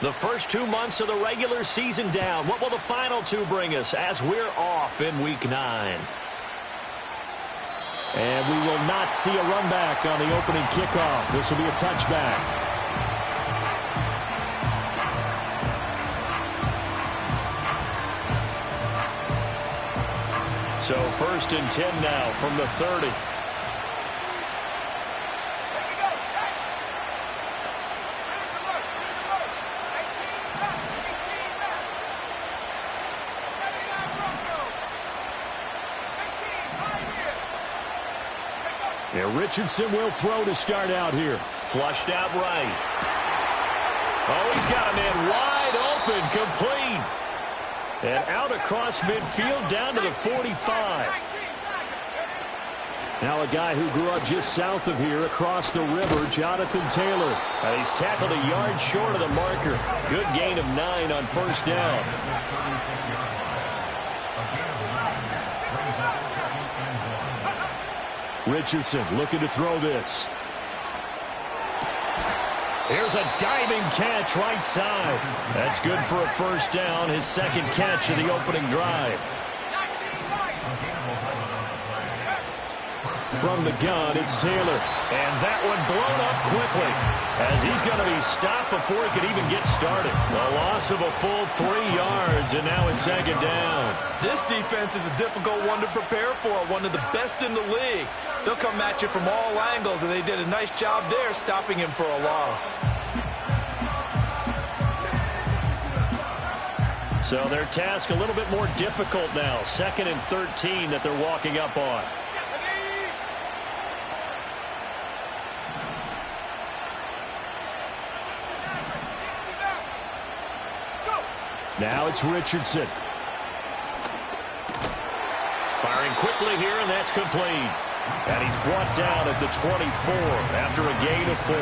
The first 2 months of the regular season down. What will the final 2 bring us as we're off in Week 9? And we will not see a run back on the opening kickoff. This will be a touchback. So 1st and 10 now from the 30. Yeah, Richardson will throw to start out here. Flushed out right. Oh, he's got a man wide open, complete. And out across midfield down to the 45. Now a guy who grew up just south of here across the river, Jonathan Taylor. And he's tackled a yard short of the marker. Good gain of 9 on 1st down. Richardson looking to throw this. Here's a diving catch right side. That's good for a 1st down, his 2nd catch of the opening drive. From the gun, it's Taylor. And that one blown up quickly as he's going to be stopped before he could even get started. A loss of a full 3 yards, and now it's 2nd down. This defense is a difficult one to prepare for, one of the best in the league. They'll come at you from all angles, and they did a nice job there stopping him for a loss. So their task a little bit more difficult now. 2nd and 13 that they're walking up on. Now it's Richardson. Firing quickly here, and that's complete. And he's brought down at the 24 after a gain of 4.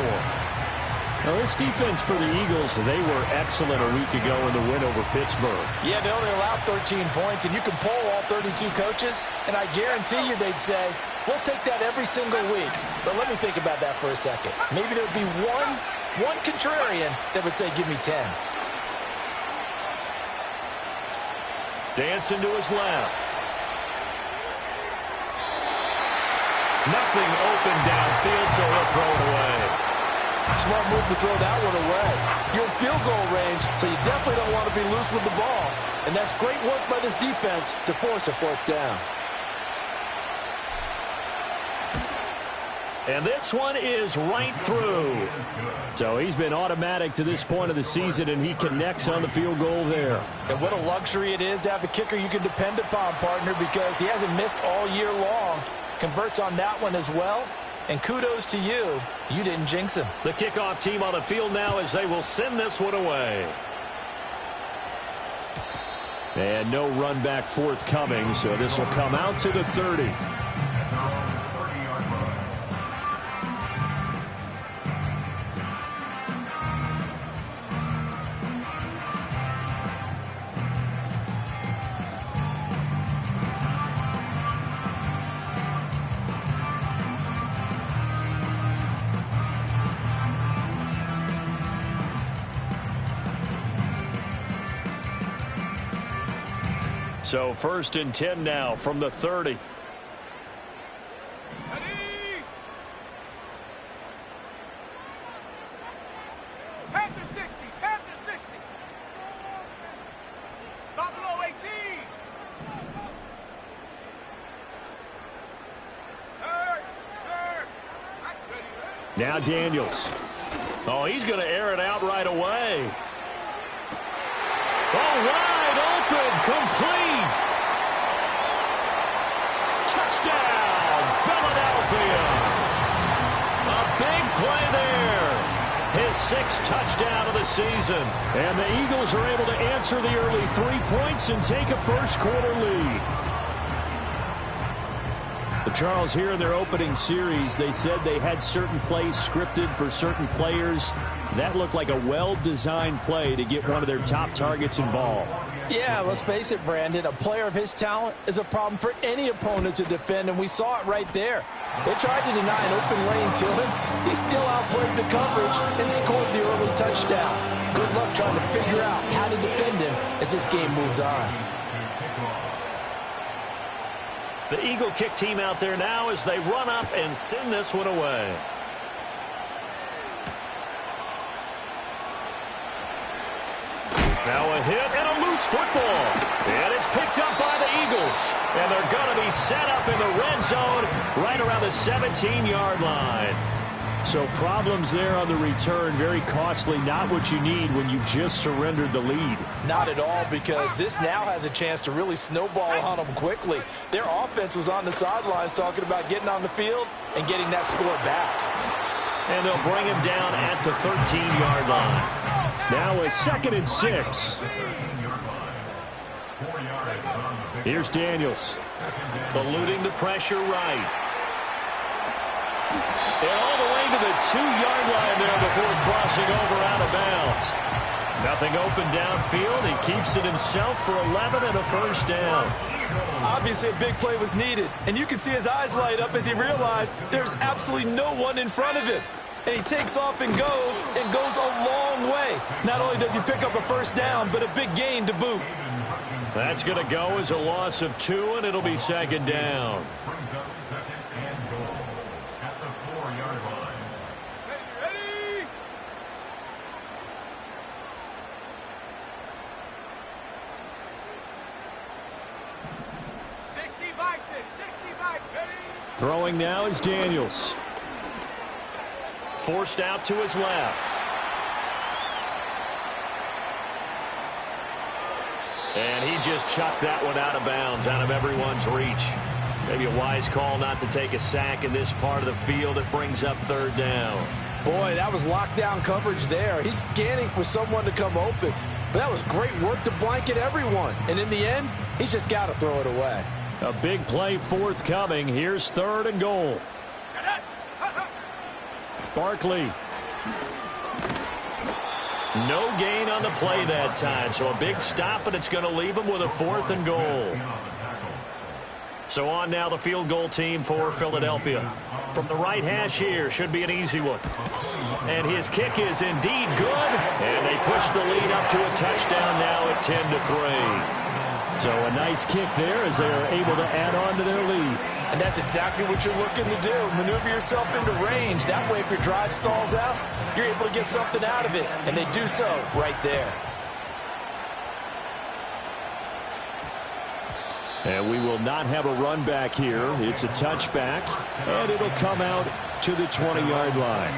Now, this defense for the Eagles, they were excellent a week ago in the win over Pittsburgh. Yeah, they only allowed 13 points, and you can poll all 32 coaches, and I guarantee you they'd say, we'll take that every single week. But let me think about that for a second. Maybe there'd be one contrarian that would say, give me 10. Dancing to his left. Nothing open downfield, so he'll throw it away. Smart move to throw that one away. You're in field goal range, so you definitely don't want to be loose with the ball. And that's great work by this defense to force a 4th down. And this one is right through. So he's been automatic to this point of the season, and he connects on the field goal there. And what a luxury it is to have a kicker you can depend upon, partner, because he hasn't missed all year long. Converts on that one as well. And kudos to you. You didn't jinx him. The kickoff team on the field now as they will send this one away. And no run back forthcoming, so this will come out to the 30. So 1st and 10 now from the 30. Panther 60, Panther 60. Buffalo 18. Now Daniels. Oh, he's going to air it out right away. Oh, wide open, complete. Touchdown, Philadelphia. A big play there. His 6th touchdown of the season. And the Eagles are able to answer the early 3 points and take a 1st quarter lead. The Charles, here in their opening series, they said they had certain plays scripted for certain players. That looked like a well-designed play to get one of their top targets involved. Yeah, let's face it, Brandon. A player of his talent is a problem for any opponent to defend, and we saw it right there. They tried to deny an open lane to him. He still outplayed the coverage and scored the early touchdown. Good luck trying to figure out how to defend him as this game moves on. The Eagle kick team out there now as they run up and send this one away. Now a hit and a loose football. And it's picked up by the Eagles. And they're going to be set up in the red zone right around the 17-yard line. So problems there on the return. Very costly. Not what you need when you've just surrendered the lead. Not at all, because this now has a chance to really snowball on them quickly. Their offense was on the sidelines talking about getting on the field and getting that score back. And they'll bring him down at the 13-yard line. Now a 2nd and 6. Here's Daniels. Eluding the pressure right. And all the way to the 2-yard line there before crossing over out of bounds. Nothing open downfield. He keeps it himself for 11 and a first down. Obviously, a big play was needed, and you can see his eyes light up as he realized there's absolutely no one in front of him. And he takes off and goes a long way. Not only does he pick up a first down, but a big gain to boot. That's going to go as a loss of 2, and it'll be 2nd down. Brings up 2nd and goal at the 4-yard line. Ready? 60 by 6, 60 by ready. Throwing now is Daniels. Forced out to his left. And he just chucked that one out of bounds, out of everyone's reach. Maybe a wise call not to take a sack in this part of the field. It brings up 3rd down. Boy, that was lockdown coverage there. He's scanning for someone to come open. But that was great work to blanket everyone. And in the end, he's just got to throw it away. A big play forthcoming. Here's 3rd and goal. Barkley. No gain on the play that time, so a big stop, and it's going to leave him with a 4th and goal. So on now the field goal team for Philadelphia. From the right hash here, should be an easy one. And his kick is indeed good, and they push the lead up to a touchdown now at 10-3. So a nice kick there as they are able to add on to their lead. And that's exactly what you're looking to do. Maneuver yourself into range. That way, if your drive stalls out, you're able to get something out of it. And they do so right there. And we will not have a run back here. It's a touchback, and it'll come out to the 20-yard line.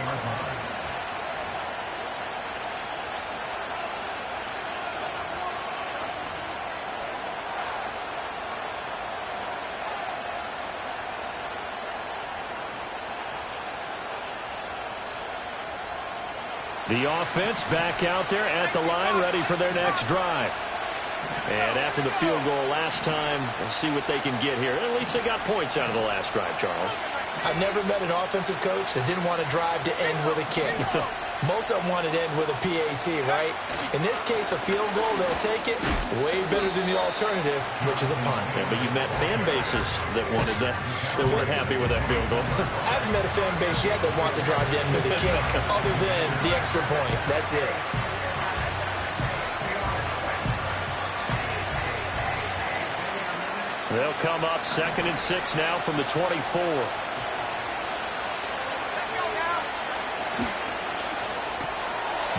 The offense back out there at the line, ready for their next drive. And after the field goal last time, we'll see what they can get here. At least they got points out of the last drive, Charles. I've never met an offensive coach that didn't want to drive to end with a kick. Most of them wanted to end with a PAT, right? In this case, a field goal, they'll take it. Way better than the alternative, which is a punt. Yeah, but you met fan bases that wanted that weren't happy with that field goal. I haven't met a fan base yet that wants to drive to end with a kick, other than the extra point. That's it. They'll come up 2nd and 6 now from the 24.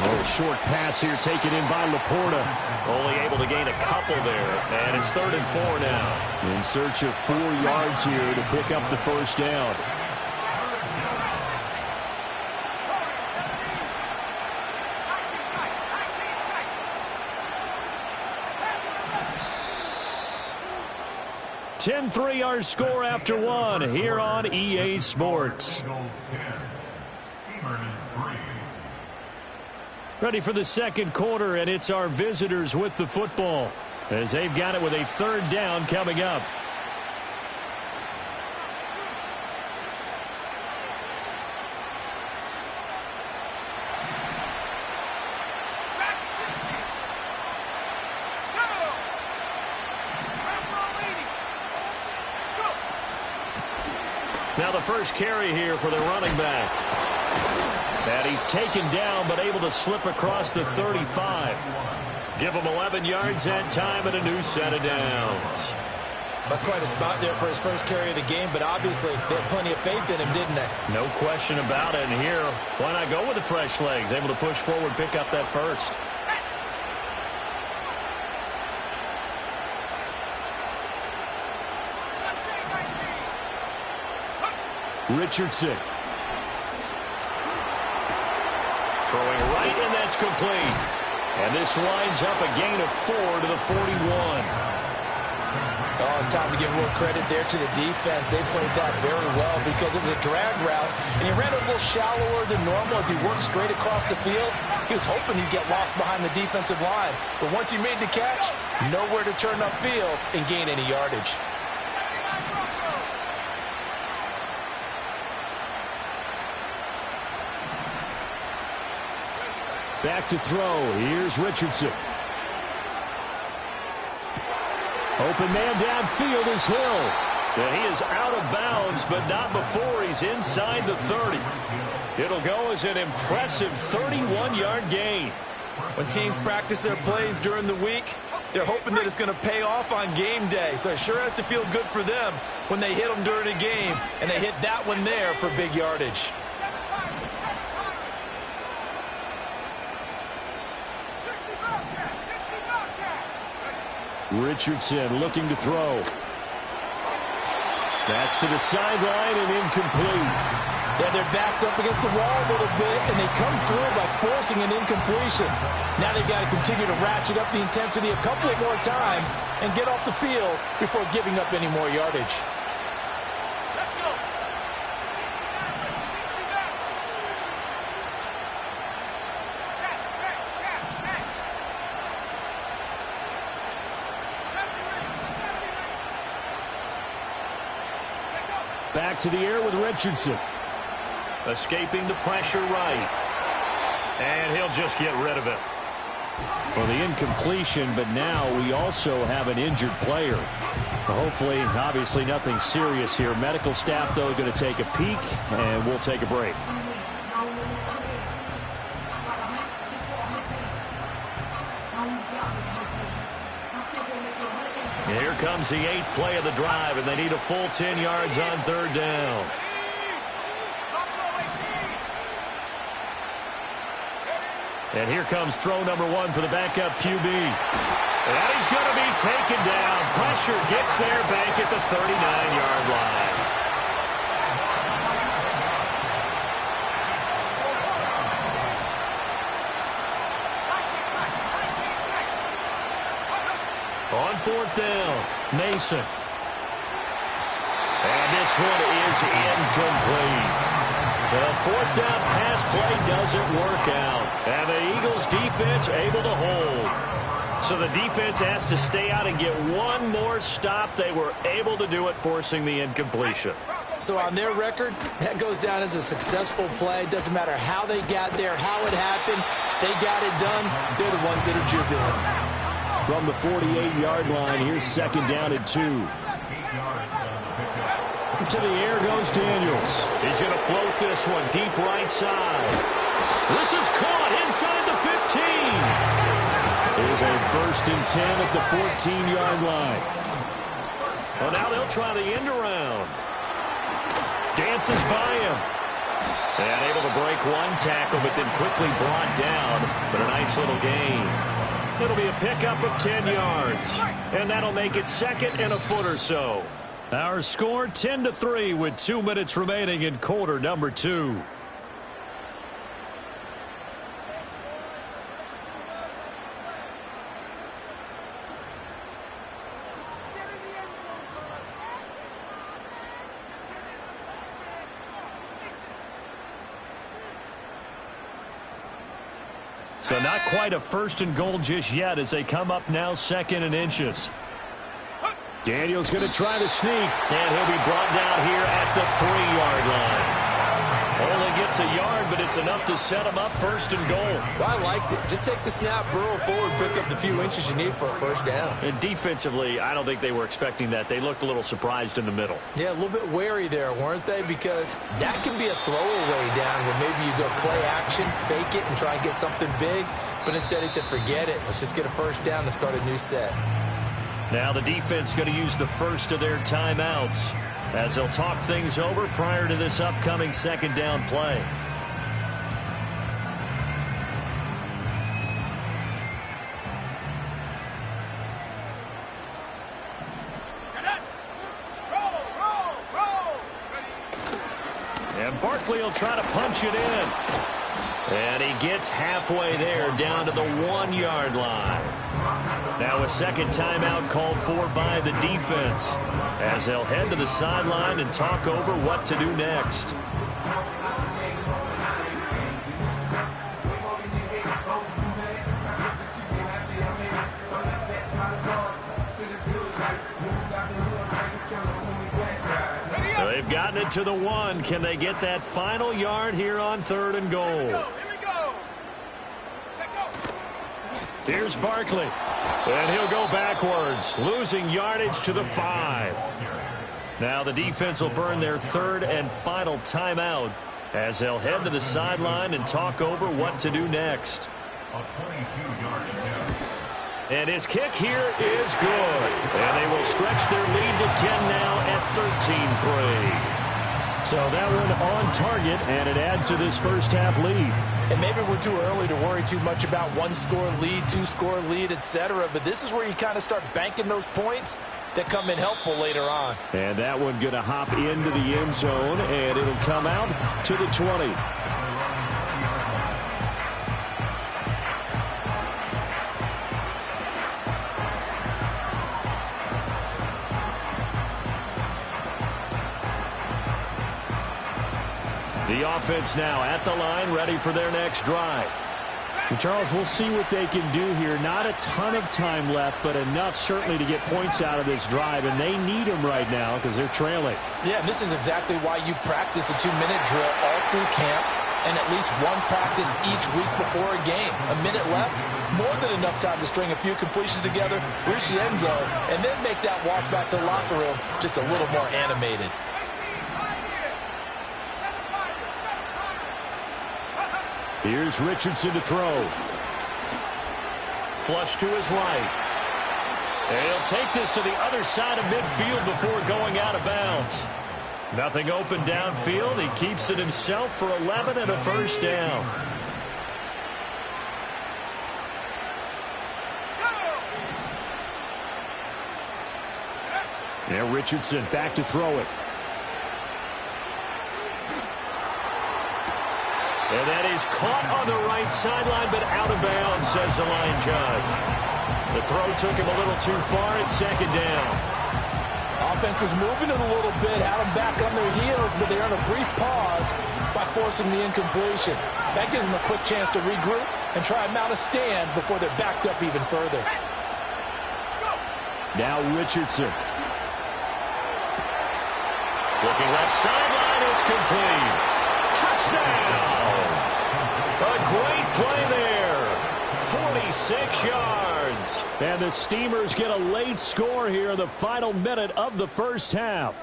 Oh, short pass here taken in by Laporta. Only able to gain a couple there. And it's 3rd and 4 now. In search of 4 yards here to pick up the first down. Ten 10-3 our score after 1 here on EA Sports. Ready for the second quarter, and it's our visitors with the football as they've got it with a 3rd down coming up. Now the first carry here for the running back. And he's taken down but able to slip across the 35. Give him 11 yards that time and a new set of downs. That's quite a spot there for his first carry of the game, but obviously they had plenty of faith in him, didn't they? No question about it. And here, why not go with the fresh legs? Able to push forward, pick up that first. Richardson. Throwing right, and that's complete. And this winds up a gain of 4 to the 41. Oh, it's time to give a little credit there to the defense. They played that very well because it was a drag route, and he ran a little shallower than normal as he worked straight across the field. He was hoping he'd get lost behind the defensive line, but once he made the catch, nowhere to turn upfield and gain any yardage. Back to throw. Here's Richardson. Open man downfield is Hill. And he is out of bounds, but not before he's inside the 30. It'll go as an impressive 31-yard gain. When teams practice their plays during the week, they're hoping that it's going to pay off on game day. So it sure has to feel good for them when they hit them during a game, and they hit that one there for big yardage. Richardson looking to throw. That's to the sideline and incomplete. Yeah, their back's up against the wall a little bit, and they come through by forcing an incompletion. Now they've got to continue to ratchet up the intensity a couple of more times and get off the field before giving up any more yardage. Let's go. Back to the air with Richardson. Escaping the pressure right. And he'll just get rid of it. Well, the incompletion, but now we also have an injured player. Hopefully, obviously nothing serious here. Medical staff, though, going to take a peek, and we'll take a break. And here comes the 8th play of the drive, and they need a full 10 yards on 3rd down. And here comes throw number 1 for the backup QB. And he's going to be taken down. Pressure gets there back at the 39-yard line. On 4th down, Mason. And this one is incomplete. The 4th down pass play doesn't work out. And the Eagles defense able to hold. So the defense has to stay out and get one more stop. They were able to do it, forcing the incompletion. So on their record, that goes down as a successful play. Doesn't matter how they got there, how it happened. They got it done. They're the ones that are jubilant. From the 48-yard line, here's 2nd down and 2. To the air goes Daniels. He's going to float this one deep right side. This is caught inside the 15. There's a 1st and 10 at the 14-yard line. Well, now they'll try the end around. Dances by him. And able to break one tackle, but then quickly brought down. But a nice little gain. It'll be a pickup of 10 yards. And that'll make it 2nd and a foot or so. Our score 10-3 with 2 minutes remaining in quarter number 2. So not quite a 1st and goal just yet as they come up now 2nd and inches. Daniels going to try to sneak, and he'll be brought down here at the 3-yard line. Only gets a yard, but it's enough to set him up first and goal. Well, I liked it. Just take the snap, burrow forward, pick up the few inches you need for a first down. And defensively, I don't think they were expecting that. They looked a little surprised in the middle. Yeah, a little bit wary there, weren't they? Because that can be a throwaway down where maybe you go play action, fake it, and try and get something big. But instead he said, forget it. Let's just get a first down and start a new set. Now the defense going to use the first of their timeouts as they'll talk things over prior to this upcoming second down play. And Barkley will try to punch it in. And he gets halfway there, down to the 1-yard line. Now a second timeout called for by the defense as they'll head to the sideline and talk over what to do next. They've gotten it to the 1. Can they get that final yard here on 3rd and goal? Here's Barkley. And he'll go backwards, losing yardage to the 5. Now the defense will burn their 3rd and final timeout as they'll head to the sideline and talk over what to do next. A 22-yard attempt. And his kick here is good. And they will stretch their lead to 10 now at 13-3. So that one on target, and it adds to this first half lead. And maybe we're too early to worry too much about 1-score lead, 2-score lead, etc. But this is where you kind of start banking those points that come in helpful later on. And that one going to hop into the end zone, and it'll come out to the 20. The offense now at the line, ready for their next drive. And Charles, we'll see what they can do here. Not a ton of time left, but enough certainly to get points out of this drive, and they need them right now because they're trailing. Yeah, this is exactly why you practice a 2-minute drill all through camp and at least one practice each week before a game. A minute left, more than enough time to string a few completions together, reach the end zone, and then make that walk back to the locker room just a little more animated. Here's Richardson to throw. Flush to his right. And he'll take this to the other side of midfield before going out of bounds. Nothing open downfield. He keeps it himself for 11 and a first down. Yeah, Richardson back to throw it. And that is caught on the right sideline, but out of bounds, says the line judge. The throw took him a little too far at second down. Offense was moving it a little bit, had them back on their heels, but they earned a brief pause by forcing the incompletion. That gives them a quick chance to regroup and try and mount a stand before they're backed up even further. Now Richardson. Looking left sideline, it's complete. Touchdown! A great play there. 46 yards. And the Steamers get a late score here in the final minute of the first half.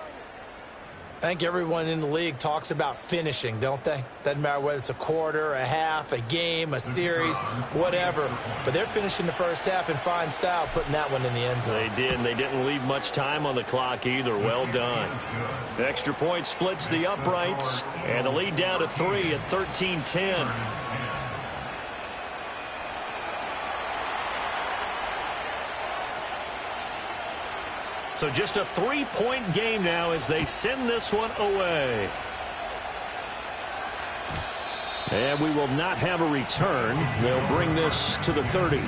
I think everyone in the league talks about finishing, don't they? Doesn't matter whether it's a quarter, a half, a game, a series, whatever. But they're finishing the first half in fine style, putting that one in the end zone. They did, and they didn't leave much time on the clock either. Well done. The extra point splits the uprights, and the lead down to 3 at 13-10. So just a 3-point game now as they send this one away. And we will not have a return. They'll bring this to the 30.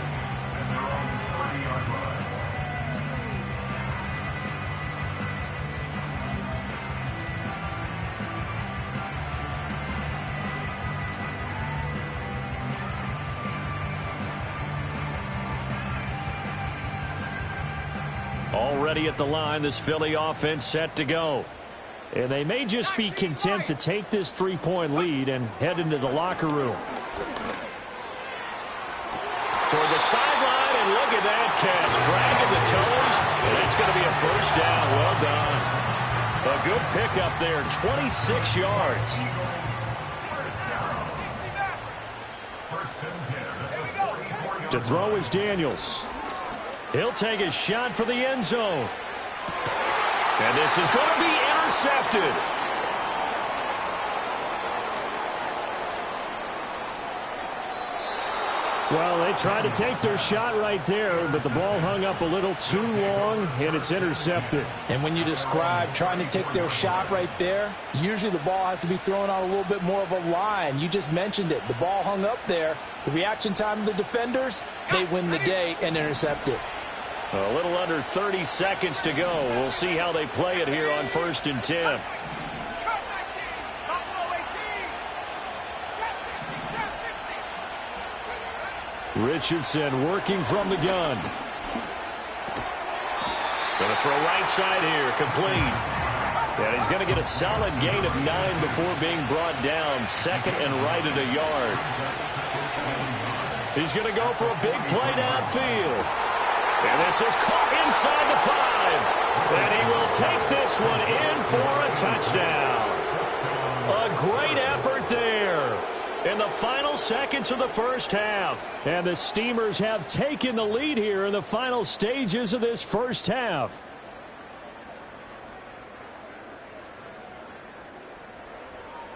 Already at the line, this Philly offense set to go. And they may just be content to take this three-point lead and head into the locker room. Toward the sideline, and look at that catch. Dragging the toes, and that's going to be a first down. Well done. A good pickup there, 26 yards. To throw is Daniels. He'll take a shot for the end zone. And this is going to be intercepted. Well, they tried to take their shot right there, but the ball hung up a little too long, and it's intercepted. And when you describe trying to take their shot right there, usually the ball has to be thrown on a little bit more of a line. You just mentioned it. The ball hung up there. The reaction time of the defenders, they win the day and intercept it. A little under 30 seconds to go. We'll see how they play it here on 1st and 10. Richardson working from the gun. Going to throw right side here, complete. And he's going to get a solid gain of 9 before being brought down. 2nd and right at a yard. He's going to go for a big play downfield. And this is caught inside the 5. And he will take this one in for a touchdown. A great effort there in the final seconds of the first half. And the Steamers have taken the lead here in the final stages of this first half.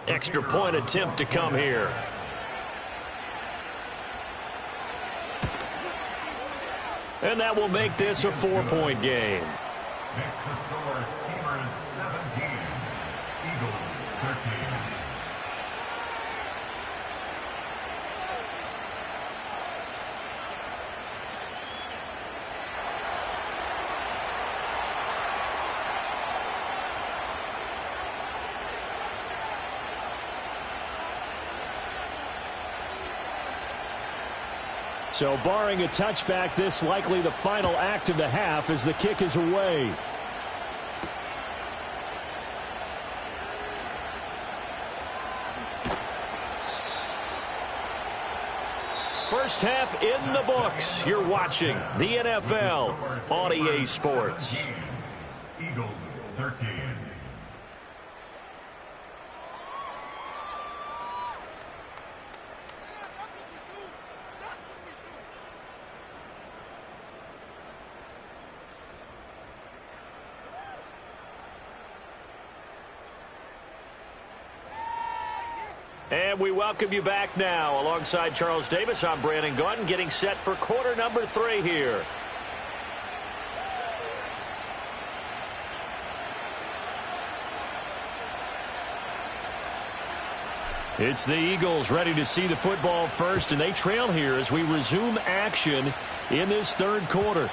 Extra point attempt to come here. And that will make this a 4-point game. Next to score, Steamers 17, Eagles 13. So barring a touchback, this likely the final act of the half as the kick is away. First half in the books. You're watching the NFL on EA Sports. Eagles 13. And we welcome you back now. Alongside Charles Davis, I'm Brandon Gaudin, getting set for quarter number 3 here. It's the Eagles ready to see the football first, and they trail here as we resume action in this third quarter.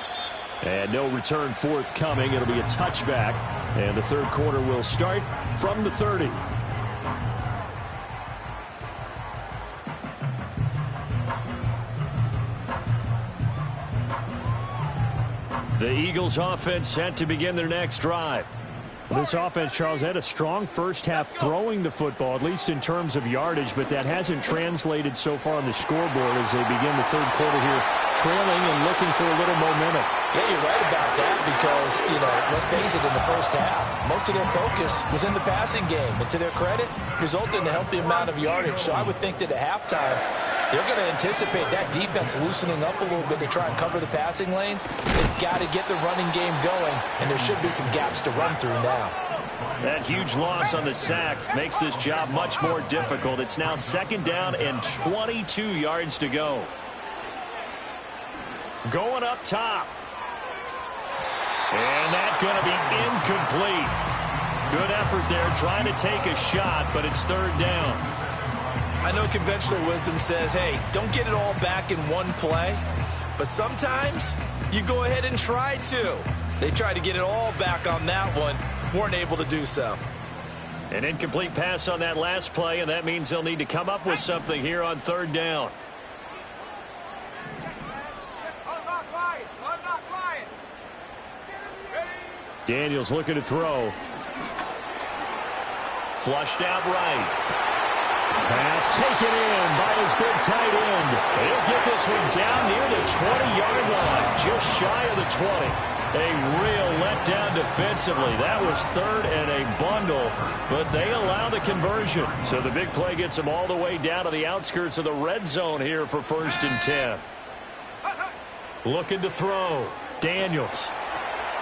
And no return forthcoming. It'll be a touchback, and the third quarter will start from the 30. The Eagles offense set to begin their next drive. This offense, Charles, had a strong first half throwing the football, at least in terms of yardage, but that hasn't translated so far on the scoreboard as they begin the third quarter here, trailing and looking for a little momentum. Yeah, you're right about that because, let's face it, in the first half, most of their focus was in the passing game. And to their credit, resulted in a healthy amount of yardage. So I would think that at halftime, they're going to anticipate that defense loosening up a little bit to try and cover the passing lanes. They've got to get the running game going, and there should be some gaps to run through now. That huge loss on the sack makes this job much more difficult. It's now 2nd down and 22 yards to go. Going up top. And that's going to be incomplete. Good effort there trying to take a shot, but it's 3rd down. I know conventional wisdom says, hey, don't get it all back in one play. But sometimes you go ahead and try to. They tried to get it all back on that one. Weren't able to do so. An incomplete pass on that last play, and that means they'll need to come up with something here on 3rd down. Daniels looking to throw. Flushed out right. Pass taken in by his big tight end. He'll get this one down near the 20-yard line, just shy of the 20. A real letdown defensively. That was third and a bundle, but they allow the conversion. So the big play gets them all the way down to the outskirts of the red zone here for 1st and 10. Looking to throw. Daniels.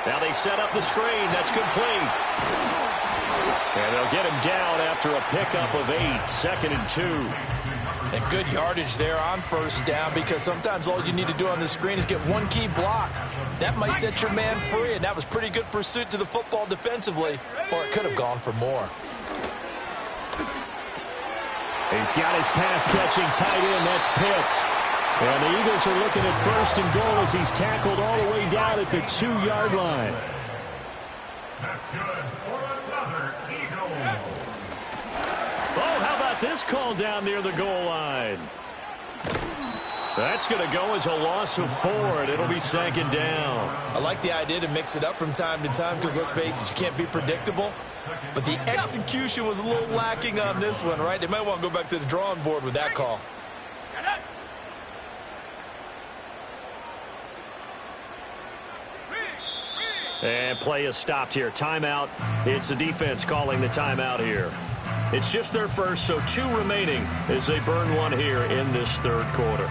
Now they set up the screen. That's complete. And they'll get him down after a pickup of 8. 2nd and 2. And good yardage there on 1st down, because sometimes all you need to do on the screen is get one key block. That might set your man free, and that was pretty good pursuit to the football defensively, or it could have gone for more. He's got his pass-catching tight end. That's Pitts. And the Eagles are looking at 1st and goal as he's tackled all the way down at the 2-yard line. That's good for another Eagle. Oh, how about this call down near the goal line? That's going to go as a loss of 4, and it'll be 2nd down. I like the idea to mix it up from time to time because, let's face it, you can't be predictable. But the execution was a little lacking on this one, right? They might want to go back to the drawing board with that call. And play is stopped here. Timeout. It's the defense calling the timeout here. It's just their first, so 2 remaining as they burn 1 here in this 3rd quarter.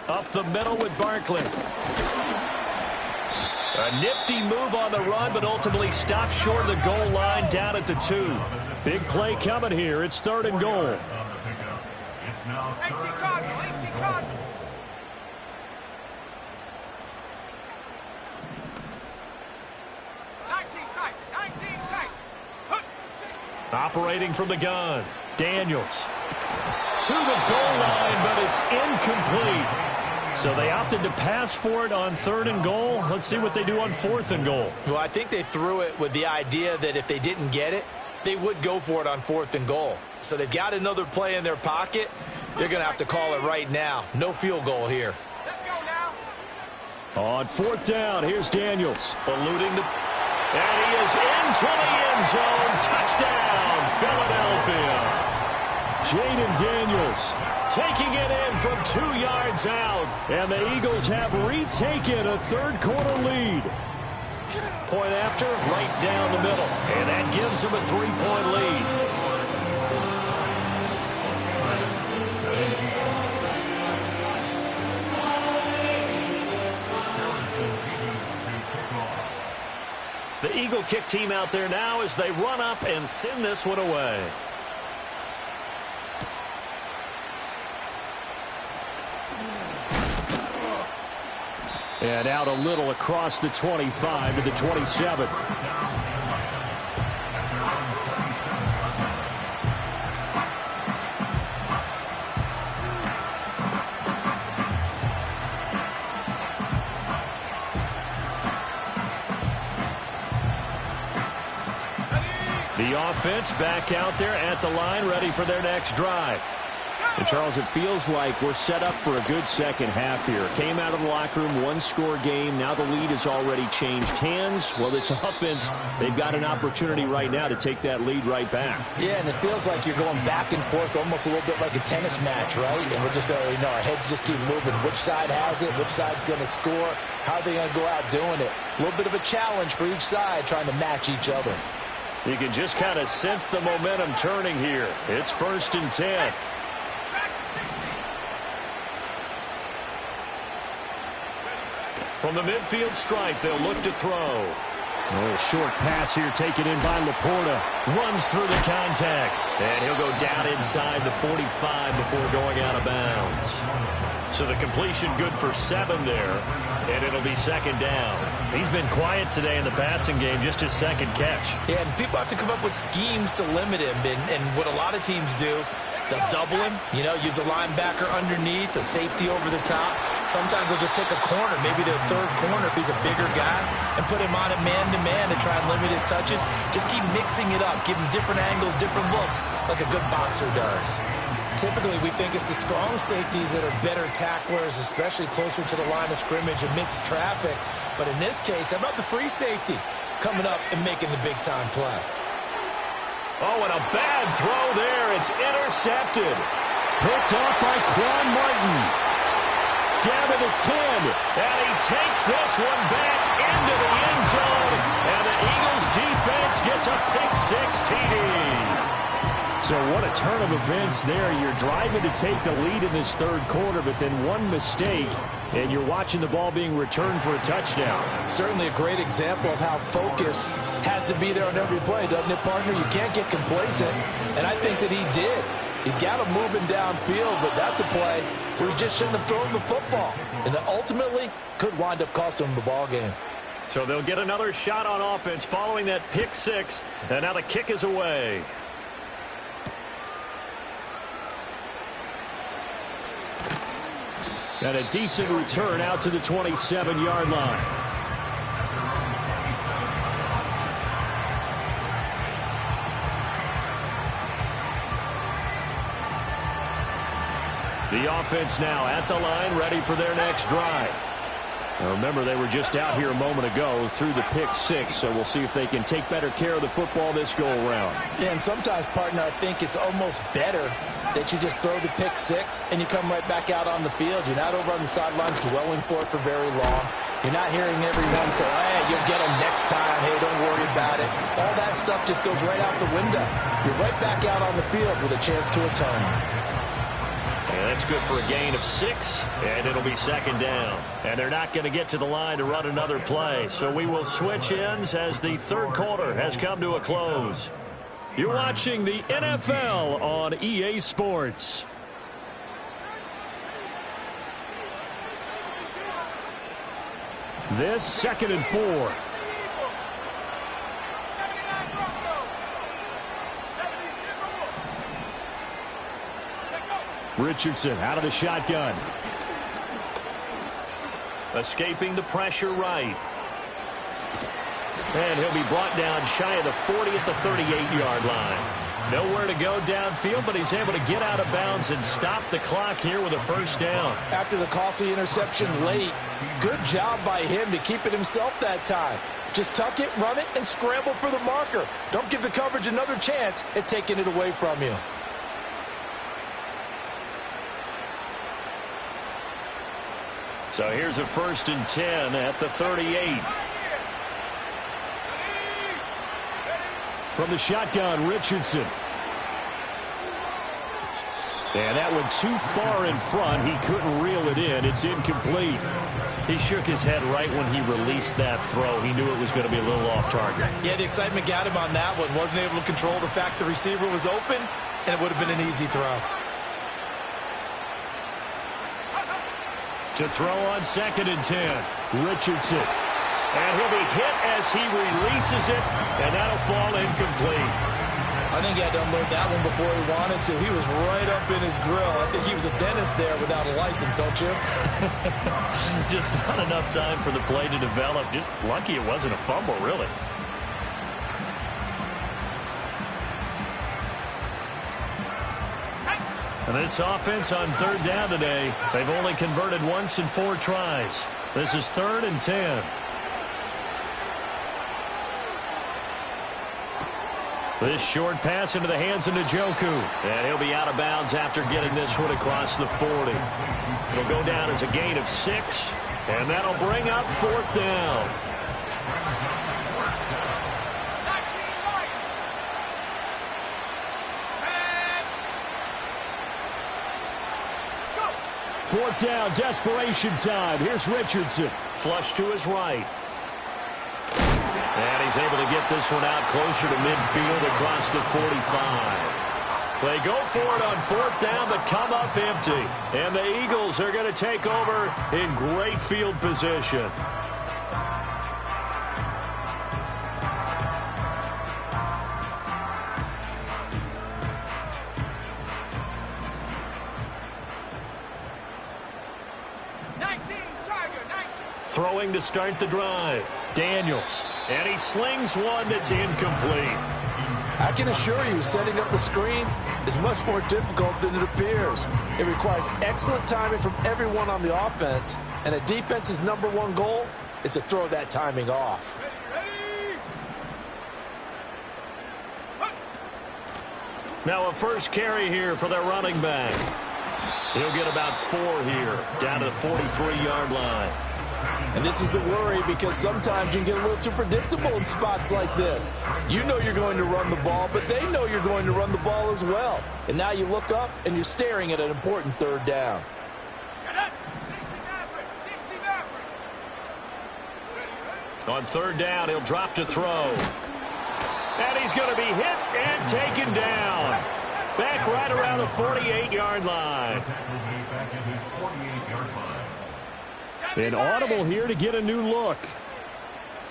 Up the middle with Barkley. A nifty move on the run, but ultimately stopped short of the goal line down at the 2. Big play coming here. It's 3rd and goal. It's now 18 Cardinal, 18 Cardinal. Operating from the gun. Daniels. To the goal line, but it's incomplete. So they opted to pass for it on 3rd and goal. Let's see what they do on 4th and goal. Well, I think they threw it with the idea that if they didn't get it, they would go for it on 4th and goal. So they've got another play in their pocket. They're going to have to call it right now. No field goal here. Let's go now. On 4th down, here's Daniels. Eluding the... And he is into the end zone. Touchdown, Philadelphia. Jayden Daniels taking it in from 2 yards out. And the Eagles have retaken a 3rd quarter lead. Point after, right down the middle. And that gives them a 3-point lead. The Eagle kick team out there now as they run up and send this one away. And out a little across the 25 to the 27. The offense back out there at the line, ready for their next drive. And, Charles, it feels like we're set up for a good second half here. Came out of the locker room, 1-score game. Now the lead has already changed hands. Well, this offense, they've got an opportunity right now to take that lead right back. Yeah, and it feels like you're going back and forth, almost a little bit like a tennis match, right? And we're just, our heads just keep moving. Which side has it? Which side's going to score? How are they going to go out doing it? A little bit of a challenge for each side, trying to match each other. You can just kind of sense the momentum turning here. It's 1st and 10. From the midfield stripe, they'll look to throw. A short pass here taken in by Laporta. Runs through the contact. And he'll go down inside the 45 before going out of bounds. So the completion good for 7 there. And it'll be 2nd down. He's been quiet today in the passing game, just his 2nd catch. Yeah, and people have to come up with schemes to limit him. And what a lot of teams do They'll double him, use a linebacker underneath, a safety over the top. Sometimes they'll just take a corner, maybe their third corner if he's a bigger guy, and put him on it man-to-man to try and limit his touches. Just keep mixing it up, give him different angles, different looks, like a good boxer does. Typically, we think it's the strong safeties that are better tacklers, especially closer to the line of scrimmage amidst traffic. But in this case, how about the free safety coming up and making the big-time play? Oh, and a bad throw there. It's intercepted. Picked off by Quan Martin. Down to the 10. And he takes this one back into the end zone. And the Eagles defense gets a pick-six TD. So what a turn of events there. You're driving to take the lead in this third quarter, but then one mistake, and you're watching the ball being returned for a touchdown. Certainly a great example of how focus has to be there on every play, doesn't it, partner? You can't get complacent, and I think that he did. He's got him moving downfield, but that's a play where he just shouldn't have thrown the football, and that ultimately could wind up costing him the ball game. So they'll get another shot on offense following that pick-six, and now the kick is away. And a decent return out to the 27-yard line. The offense now at the line, ready for their next drive. Now remember, they were just out here a moment ago through the pick-six, so we'll see if they can take better care of the football this go-around. Yeah, and sometimes, partner, I think it's almost better that you just throw the pick-six and you come right back out on the field. You're not over on the sidelines dwelling for it for very long. You're not hearing everyone say, hey, you'll get them next time. Hey, don't worry about it. All that stuff just goes right out the window. You're right back out on the field with a chance to atone. And that's good for a gain of 6, and it'll be second down. And they're not going to get to the line to run another play, so we will switch ends as the third quarter has come to a close. You're watching the NFL on EA Sports. This 2nd and 4. Richardson out of the shotgun. Escaping the pressure right. And he'll be brought down shy of the 40 at the 38-yard line. Nowhere to go downfield, but he's able to get out of bounds and stop the clock here with a first down. After the costly interception late, good job by him to keep it himself that time. Just tuck it, run it, and scramble for the marker. Don't give the coverage another chance at taking it away from you. So here's a 1st and 10 at the 38. From the shotgun, Richardson. And that one too far in front. He couldn't reel it in. It's incomplete. He shook his head right when he released that throw. He knew it was going to be a little off target. Yeah, the excitement got him on that one. Wasn't able to control the fact the receiver was open, and it would have been an easy throw. To throw on 2nd and 10. Richardson. And he'll be hit as he releases it, and that'll fall incomplete. I think he had to unload that one before he wanted to. He was right up in his grill. I think he was a dentist there without a license, don't you? Just not enough time for the play to develop. Just lucky it wasn't a fumble, really. And this offense on 3rd down today, they've only converted once in 4 tries. This is 3rd and 10. This short pass into the hands of Njoku. And he'll be out of bounds after getting this one across the 40. It'll go down as a gain of 6, and that'll bring up 4th down. Fourth down, desperation time. Here's Richardson. Flush to his right. And he's able to get this one out closer to midfield across the 45. They go for it on 4th down, but come up empty. And the Eagles are going to take over in great field position. throwing to start the drive. Daniels. And he slings one that's incomplete. I can assure you, setting up the screen is much more difficult than it appears. It requires excellent timing from everyone on the offense, and a defense's #1 goal is to throw that timing off. Now a first carry here for their running back. He'll get about 4 here, down to the 43-yard line. And this is the worry, because sometimes you can get a little too predictable in spots like this. You know you're going to run the ball, but they know you're going to run the ball as well. And now you look up and you're staring at an important third down. On third down, he'll drop to throw. And he's going to be hit and taken down. Back right around the 48-yard line. An audible here to get a new look.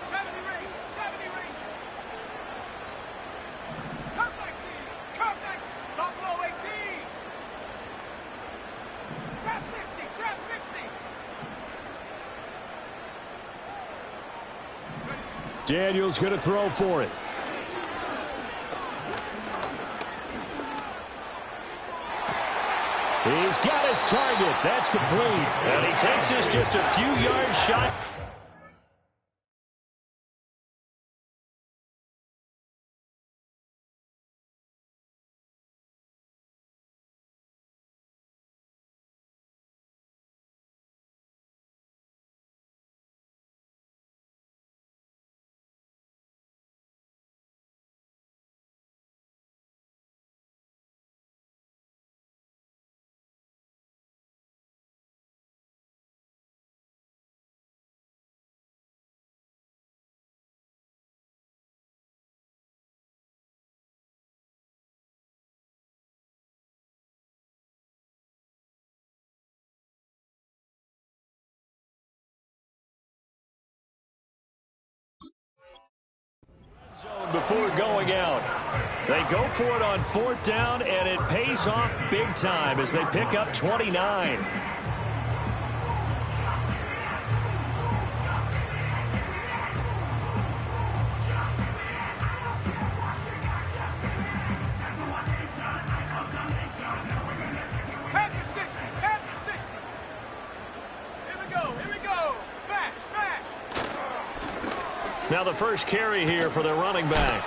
70 range. Curve 19. Buffalo 18. Trap 60. Daniels going to throw for it. He's got his target. That's complete. And he takes this just a few yards shy. Before going out, they go for it on fourth down, and it pays off big time as they pick up 29. Panther 60. Here we go. Smash. Now the first carry here for the running back.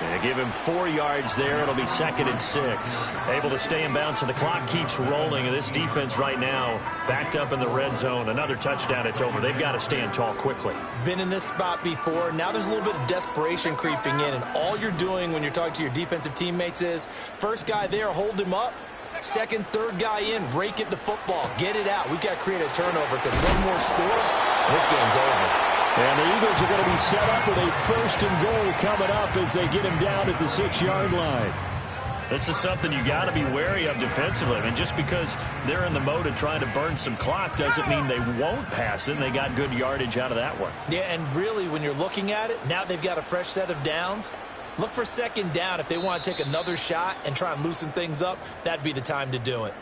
And give him 4 yards there. It'll be 2nd and 6. Able to stay in bounds, so the clock keeps rolling. And this defense right now backed up in the red zone. Another touchdown, it's over. They've got to stand tall quickly. Been in this spot before. Now there's a little bit of desperation creeping in. And all you're doing when you're talking to your defensive teammates is, first guy there, hold him up. Second, third guy in, rake at the football. Get it out. We've got to create a turnover, because one more score, and this game's over. And the Eagles are going to be set up with a 1st and goal coming up as they get him down at the 6-yard line. This is something you got to be wary of defensively. I mean, just because they're in the mode of trying to burn some clock doesn't mean they won't pass it. And they got good yardage out of that one. Yeah, and really, when you're looking at it, now they've got a fresh set of downs. Look for 2nd down. If they want to take another shot and try and loosen things up, that'd be the time to do it.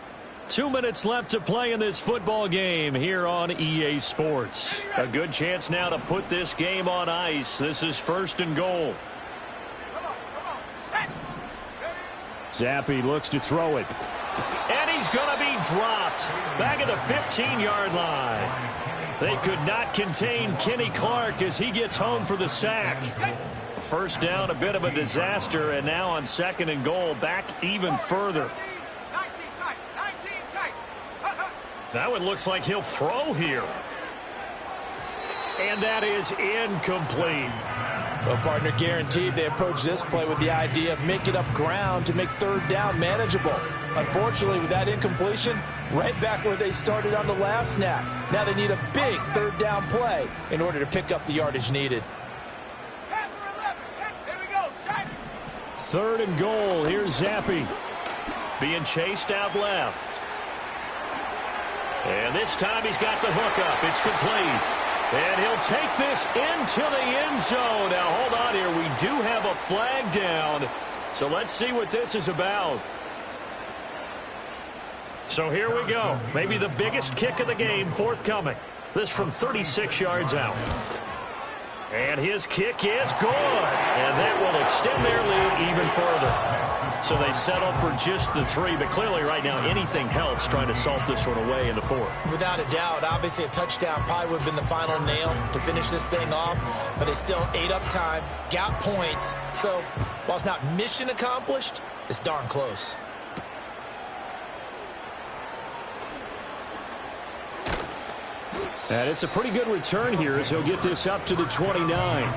2 minutes left to play in this football game here on EA Sports. A good chance now to put this game on ice. This is 1st and goal. Zappe looks to throw it. And he's going to be dropped back at the 15-yard line. They could not contain Kenny Clark as he gets home for the sack. First down, a bit of a disaster, and now on 2nd and goal, back even further. 19 tight. That one looks like he'll throw here. And that is incomplete. Well, partner, guaranteed they approach this play with the idea of making up ground to make 3rd down manageable. Unfortunately, with that incompletion, right back where they started on the last snap. Now they need a big 3rd down play in order to pick up the yardage needed. Panther 11. Here we go. Shot. 3rd and goal. Here's Zappe. Being chased out left. And this time he's got the hook up. It's complete. And he'll take this into the end zone. Now, hold on here. We do have a flag down. So let's see what this is about. So here we go. Maybe the biggest kick of the game forthcoming. This from 36 yards out. And his kick is good. And that will extend their lead even further. So they settle for just the 3. But clearly right now anything helps trying to salt this one away in the 4th. Without a doubt, obviously a touchdown probably would have been the final nail to finish this thing off. But it's still ate up time, got points. So while it's not mission accomplished, it's darn close. And it's a pretty good return here as he'll get this up to the 29.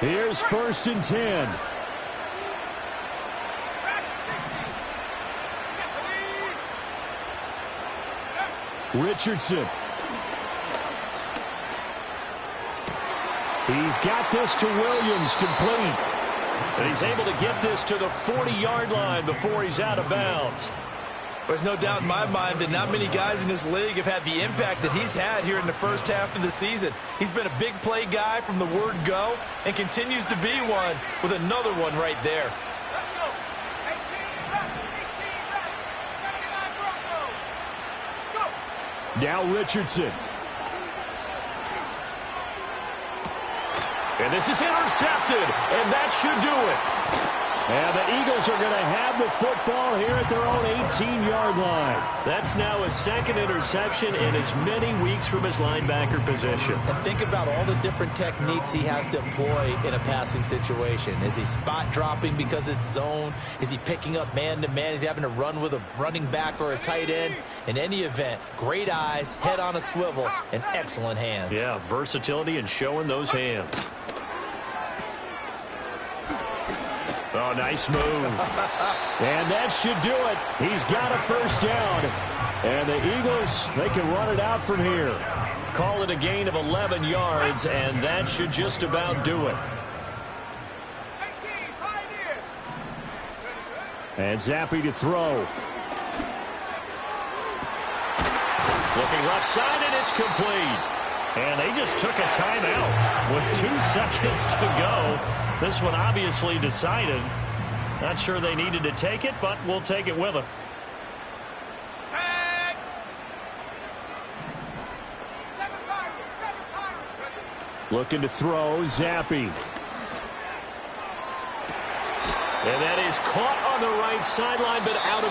Here's 1st and 10. Richardson. He's got this to Williams, complete. And he's able to get this to the 40-yard line before he's out of bounds. There's no doubt in my mind that not many guys in this league have had the impact that he's had here in the first half of the season. He's been a big play guy from the word go and continues to be one with another one right there. Let's go. 18 left. 79 Broncos. Go. Now Richardson. And this is intercepted, and that should do it. And the Eagles are going to have the football here at their own 18-yard line. That's now his 2nd interception in as many weeks from his linebacker position. And think about all the different techniques he has to employ in a passing situation. Is he spot dropping because it's zone? Is he picking up man-to-man? Is he having to run with a running back or a tight end? In any event, great eyes, head on a swivel, and excellent hands. Yeah, versatility and showing those hands. Oh, nice move. And that should do it. He's got a 1st down. And the Eagles, they can run it out from here. Call it a gain of 11 yards, and that should just about do it. 18 Pioneers. And Zappe to throw. Looking left side, and it's complete. And they just took a timeout with 2 seconds to go. This one obviously decided. Not sure they needed to take it, but we'll take it with them. Set. 7 Pirates. Looking to throw, Zappe. And that is caught on the right sideline, but out of